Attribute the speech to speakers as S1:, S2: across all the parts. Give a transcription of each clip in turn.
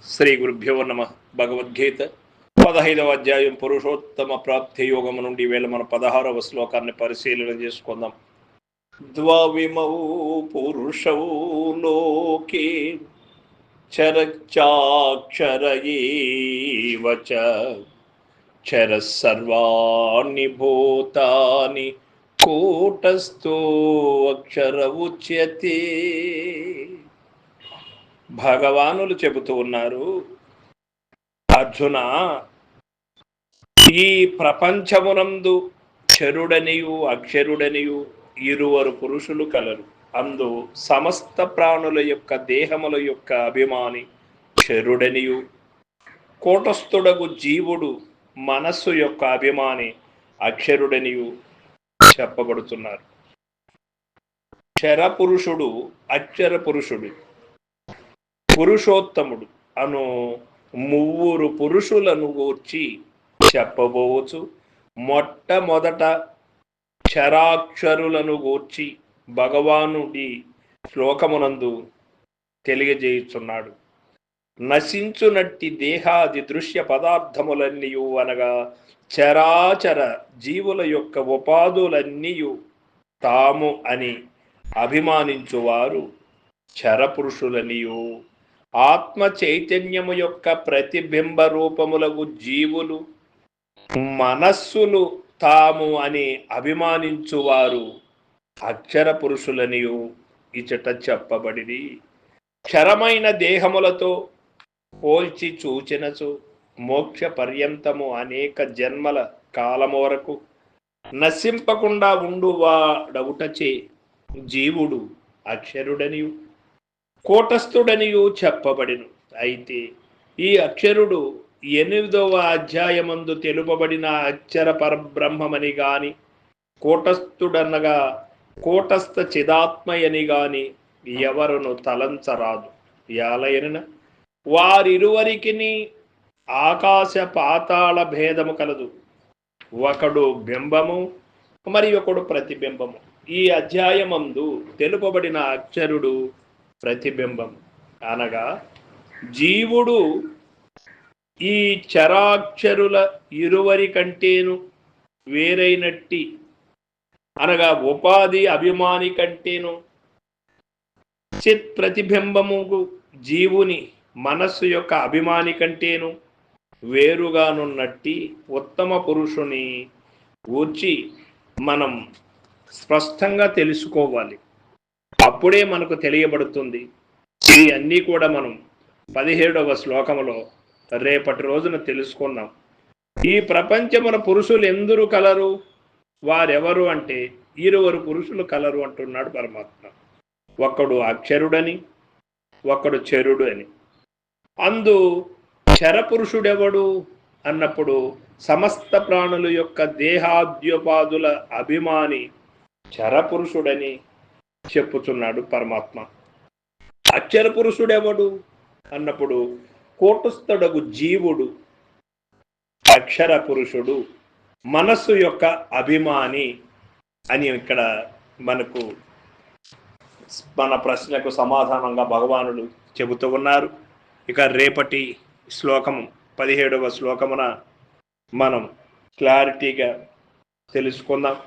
S1: శ్రీ గురుభ్యో నమ. భగవద్గీత 15వ అధ్యాయం పురుషోత్తమ ప్రాప్తి యోగము నుండి వేళ మన 16వ శ్లోకాన్ని పరిశీలన చేసుకుందాం. ద్వవిమౌ పురుషౌ లోకే చరచాక్షర ఏవ చ చర సర్వాణి భూతాని కూటస్థో అక్షర ఉచ్యతే. భగవానులు చెబుతూ ఉన్నారు, అర్జున, ఈ ప్రపంచమునందు క్షరుడనియు అక్షరుడనియు ఇరువరు పురుషులు కలరు. అందు సమస్త ప్రాణుల యొక్క దేహముల యొక్క అభిమాని క్షరుడనియు, కూటస్థుడగు జీవుడు మనస్సు యొక్క అభిమాని అక్షరుడనియు చెప్పబడుతున్నారు. క్షర పురుషుడు అక్షర పురుషుడు పురుషోత్తముడు అను ముగ్గురు పురుషులను గూర్చి చెప్పబోవచ్చు. మొట్టమొదట క్షరాక్షరులను గూర్చి భగవానుడి శ్లోకమునందు తెలియజేయుచున్నాడు. నశించునట్టి దేహాది దృశ్య పదార్థములన్నీ అనగా చరాచర జీవుల యొక్క ఉపాధులన్నీ తాము అని అభిమానించువారు చరపురుషులనియు, ఆత్మ చైతన్యము యొక్క ప్రతిబింబ రూపములకు జీవులు మనస్సులు తాము అని అభిమానించువారు అక్షర పురుషులనియు ఇచట చెప్పబడిది. క్షరమైన దేహములతో పోల్చి చూచినచు మోక్ష పర్యంతము అనేక జన్మల కాలము వరకు నశింపకుండా ఉండువాడవుటచే జీవుడు అక్షరుడనియు కూటస్థుడనియు చెప్పబడిను. అయితే ఈ అక్షరుడు 8వ అధ్యాయమందు తెలుపబడిన అక్షర పరబ్రహ్మమని గాని, కూటస్థుడనగా కూటస్థ చిదాత్మయని గాని ఎవరును తలంచరాదు. యాలయన వారిరువరికి ఆకాశ పాతాళ భేదము కలదు. ఒకడు బింబము, మరి ఒకడు ప్రతిబింబము. ఈ అధ్యాయమందు తెలుపబడిన అక్షరుడు ప్రతిబింబం అనగా జీవుడు ఈ చరాక్షరుల ఇరువరి కంటేను వేరైనట్టి అనగా ఉపాధి అభిమాని కంటేను చిత్ ప్రతిబింబముకు జీవుని మనస్సు యొక్క అభిమాని కంటేను వేరుగానున్నట్టి ఉత్తమ పురుషుని గూర్చి మనం స్పష్టంగా తెలుసుకోవాలి. అప్పుడే మనకు తెలియబడుతుంది. ఈ అన్నీ కూడా మనం 17వ శ్లోకములో రేపటి రోజున తెలుసుకున్నాం. ఈ ప్రపంచమున పురుషులు ఎందరు కలరు? వారెవరు అంటే ఇరువరు పురుషులు కలరు అంటున్నాడు పరమాత్మ. ఒకడు అక్షరుడని, ఒకడు చరుడు అని. అందు చరపురుషుడెవడు అన్నప్పుడు సమస్త ప్రాణుల యొక్క దేహాద్యోపాదుల అభిమాని చరపురుషుడని చెప్పుచున్నాడు పరమాత్మ. అక్షర పురుషుడెవడు అన్నప్పుడు కూటస్థుడగు జీవుడు అక్షర పురుషుడు, మనస్సు యొక్క అభిమాని అని ఇక్కడ మనకు మన ప్రశ్నకు సమాధానంగా భగవానుడు చెబుతూ ఉన్నారు. ఇక రేపటి శ్లోకము 17వ శ్లోకమున మనం క్లారిటీగా తెలుసుకుందాం.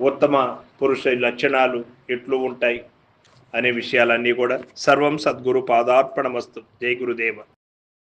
S1: ఉత్తమ పురుష లక్షణాలు ఎట్లు ఉంటాయి అనే విషయాలన్నీ కూడా. సర్వం సద్గురు పాదార్పణమస్తు. జై గురుదేవ.